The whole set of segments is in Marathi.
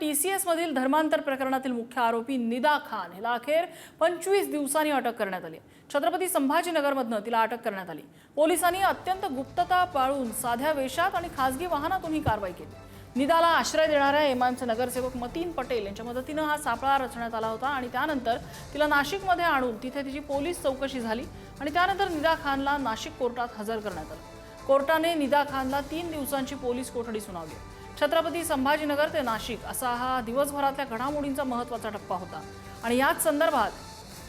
TCS मधील धर्मांतर प्रकरणातील मुख्य आरोपी निदा खान हिला अखेर 25 दिवसांनी अटक करण्यात आली। छत्रपती संभाजीनगरमधून तिला अटक करण्यात आली। पोलिसांनी अत्यंत गुप्तता पाळून साध्या वेशात आणि खासगी वाहनातून ही कारवाई केली। निदाला आश्रय देणाऱ्या एमआयएमचे नगरसेवक मतीन पटेल यांच्या मदतीने हा सापळा रचण्यात आला होता आणि त्यानंतर तिला नाशिकमध्ये आणून तिथे तिची पोलीस चौकशी झाली आणि त्यानंतर निदा खानला नाशिक कोर्टात हजर करण्यात आले। कोर्टाने निदा खानला 3 दिवसांची पोलीस कोठडी सुनावली। छत्रपती संभाजीनगर ते नाशिक असा हा दिवसभरातल्या घडामोडींचा महत्त्वाचा टप्पा होता आणि याच संदर्भात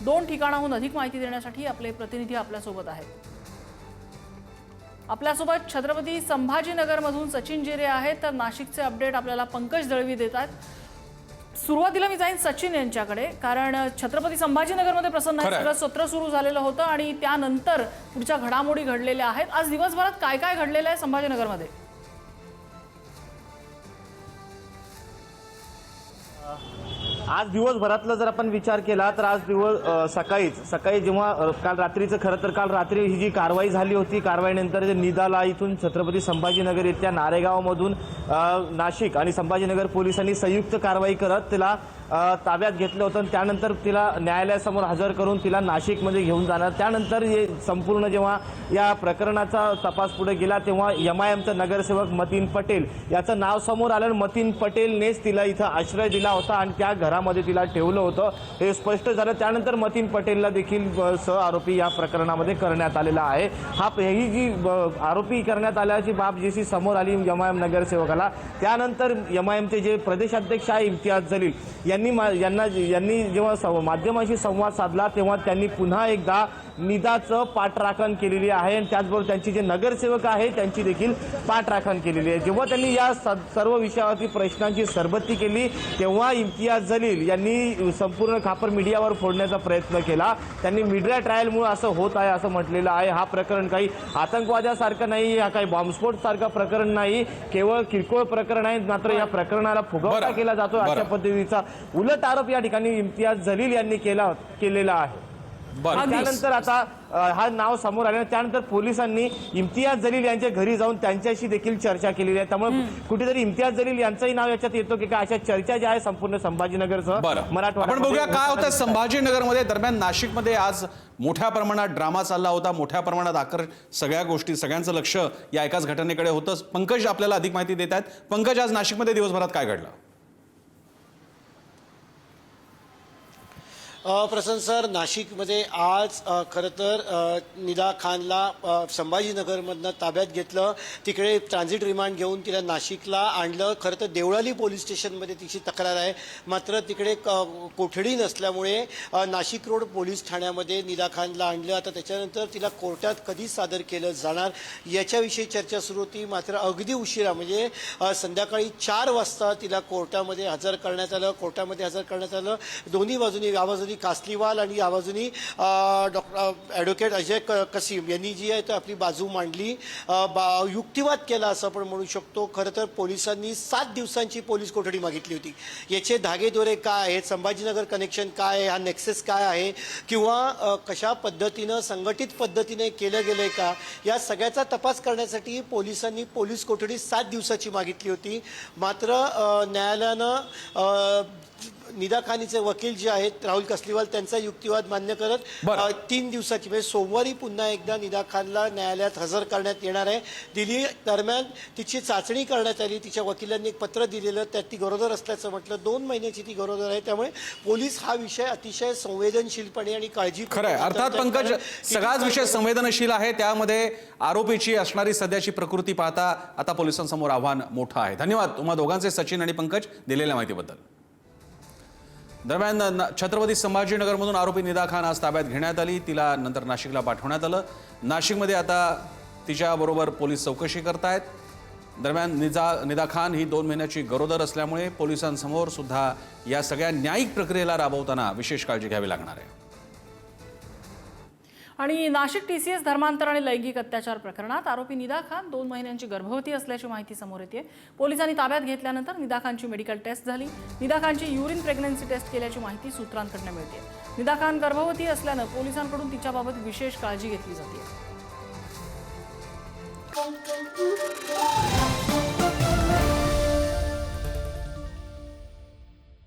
2 ठिकाणाहून अधिक माहिती देण्यासाठी आपले प्रतिनिधी आपल्यासोबत आहेत। आपल्यासोबत छत्रपती संभाजीनगरमधून सचिन जिरे आहेत, तर नाशिकचे अपडेट आपल्याला पंकज दळवी देतात। सुरुवातीला मी जाईन सचिन यांच्याकडे, कारण छत्रपती संभाजीनगरमध्ये प्रसन्न सत्र सुरू झालेलं होतं आणि त्यानंतर पुढच्या घडामोडी घडलेल्या आहेत। आज दिवसभरात काय काय घडलेलं आहे संभाजीनगरमध्ये? आज दिवसभरातला जर आपण विचार केला तर आज सकाळी जेव्हा काल रात्री ही जी कारवाई झाली होती, कारवाईनंतर निदाला इथून छत्रपती संभाजीनगर येथील नारेगावमधून नाशिक आणि संभाजीनगर पोलिसांनी संयुक्त कारवाई करत तिला ताब्यात घेतलं होतं। त्यानंतर तिला न्यायालयासमोर हजर करून तिला नाशिकमध्ये घेऊन जाणार। त्यानंतर हे संपूर्ण जेव्हा या प्रकरणाचा तपास पुढे गेला तेव्हा एमआयएमचा नगरसेवक मतीन पटेल याचं नाव समोर आलं। मतीन पटेलनेच तिला इथं आश्रय दिला होता आणि त्या घरामध्ये तिला ठेवलं होतं हे स्पष्ट झालं। त्यानंतर मतीन पटेलला देखील सहआरोपी या प्रकरणामध्ये करण्यात आलेला आहे। ही जी आरोपी करण्यात आल्याची बाब जशी समोर आली एमआयएम नगरसेवकाला, त्यानंतर एमआयएमचे जे प्रदेशाध्यक्ष आहे इम्तियाज जलील यांनी जेव्हा माध्यमांशी संवाद साधला तेव्हा त्यांनी पुन्हा एकदा निदाचं पाठराखण केलेली आहे आणि त्याचबरोबर त्यांची जे नगरसेवक आहे त्यांची देखील पाठराखण केलेली आहे। जेव्हा त्यांनी या सर्व विषयावरती प्रश्नांची सरबत्ती केली तेव्हा इम्तियाज जलील यांनी संपूर्ण खापर मीडियावर फोडण्याचा प्रयत्न केला। त्यांनी मीडिया ट्रायलमुळे असं होत आहे असं म्हटलेलं आहे। हा प्रकरण काही आतंकवादासारखं नाही, हा काही बॉम्बस्फोट सारखं प्रकरण नाही, केवळ किरकोळ प्रकरण आहे। मात्र या प्रकरणाला फुगवटा केला जातो अशा पद्धतीचा उलट आरोप या ठिकाणी इम्तियाज जलील यांनी केलेला आहे। त्यानंतर आता हा नाव समोर आले, त्यानंतर पोलिसांनी इम्तियाज जलील यांच्या घरी जाऊन त्यांच्याशी देखील चर्चा केलेली आहे। त्यामुळे कुठेतरी इम्तियाज जलील यांचंही नाव याच्यात येतो की काय, अशा चर्चा ज्या आहे संपूर्ण संभाजीनगरसह मराठवाडा। आपण बघूया काय होतं संभाजीनगरमध्ये। दरम्यान नाशिकमध्ये आज मोठ्या प्रमाणात ड्रामा चालला होता, मोठ्या प्रमाणात सगळ्या गोष्टी सगळ्यांचं लक्ष या एकाच घटनेकडे होतं। पंकज आपल्याला अधिक माहिती देत आहेत। पंकज, आज नाशिकमध्ये दिवसभरात काय घडलं? प्रसन्न सर, नाशिकमध्ये आज खरं तर निदा खानला संभाजीनगरमधनं ताब्यात घेतलं, तिकडे ट्रान्झिट रिमांड घेऊन तिला नाशिकला आणलं। खरं तर देवळाली पोलीस स्टेशनमध्ये तिची तक्रार आहे, मात्र तिकडे कोठडी नसल्यामुळे नाशिक रोड पोलीस ठाण्यामध्ये निदा खानला आणलं। आता त्याच्यानंतर तिला कोर्टात कधी सादर केलं जाणार याच्याविषयी चर्चा सुरू होती, मात्र अगदी उशिरा म्हणजे संध्याकाळी 4 वाजता तिला कोर्टामध्ये हजर करण्यात आलं। कोर्टामध्ये हजर करण्यात आलं, दोन्ही बाजूनी आवाज कासलीवाल आणि या बाजूनी ॲडव्होकेट अजय कसीम यांनी जी आहे तर आपली बाजू मांडली, युक्तिवाद केला असं आपण म्हणू शकतो। खरं तर पोलिसांनी 7 दिवसांची पोलीस कोठडी मागितली होती। याचे धागेदोरे काय आहेत, संभाजीनगर कनेक्शन काय आहे, हा नेक्सेस काय आहे, किंवा कशा पद्धतीनं संघटित पद्धतीने केलं गेलंय का, या सगळ्याचा तपास करण्यासाठी पोलिसांनी पोलीस कोठडी 7 दिवसाची मागितली होती। मात्र न्यायालयानं निदा खानीचे वकील जे आहेत राहुल कसलीवाल त्यांचा युक्तिवाद मान्य करत 3 दिवसाची म्हणजे सोमवारी पुन्हा एकदा निदा खानला न्यायालयात हजर करण्यात येणार आहे। दिल्ली दरम्यान तिची चाचणी करण्यात आली, तिच्या वकिलांनी एक पत्र दिलेलं, त्यात ती गरोदर असल्याचं म्हटलं, 2 महिन्याची ती गरोदर आहे। त्यामुळे पोलीस हा विषय अतिशय संवेदनशीलपणे आणि काळजी खरंय। अर्थात पंकज, सगळाच विषय संवेदनशील आहे, त्यामध्ये आरोपीची असणारी सध्याची प्रकृती पाहता आता पोलिसांसमोर आव्हान मोठं आहे। धन्यवाद तुम्हा दोघांचे, सचिन आणि पंकज, दिलेल्या माहितीबद्दल। दरम्यान छत्रपती संभाजीनगरमधून आरोपी निदा खान आज ताब्यात घेण्यात आली, तिला नंतर नाशिकला पाठवण्यात आलं। नाशिकमध्ये आता तिच्याबरोबर पोलीस चौकशी करतायत। दरम्यान निदा खान ही 2 महिन्याची गरोदर असल्यामुळे पोलिसांसमोर सुद्धा या सगळ्या न्यायिक प्रक्रियेला राबवताना विशेष काळजी घ्यावी लागणार आहे। आणि नाशिक TCS धर्मांतर आणि लैंगिक अत्याचार प्रकरणात आरोपी निदा खान 2 महिन्यांची गर्भवती असल्याची माहिती समोर येते। पोलिसांनी ताब्यात घेतल्यानंतर निदा खानची मेडिकल टेस्ट झाली। निदा खानची युरिन प्रेग्नन्सी टेस्ट केल्याची माहिती सूत्रांकडून मिळते। निदा खान गर्भवती असल्यानं पोलिसांकडून तिच्याबाबत विशेष काळजी घेतली जाते।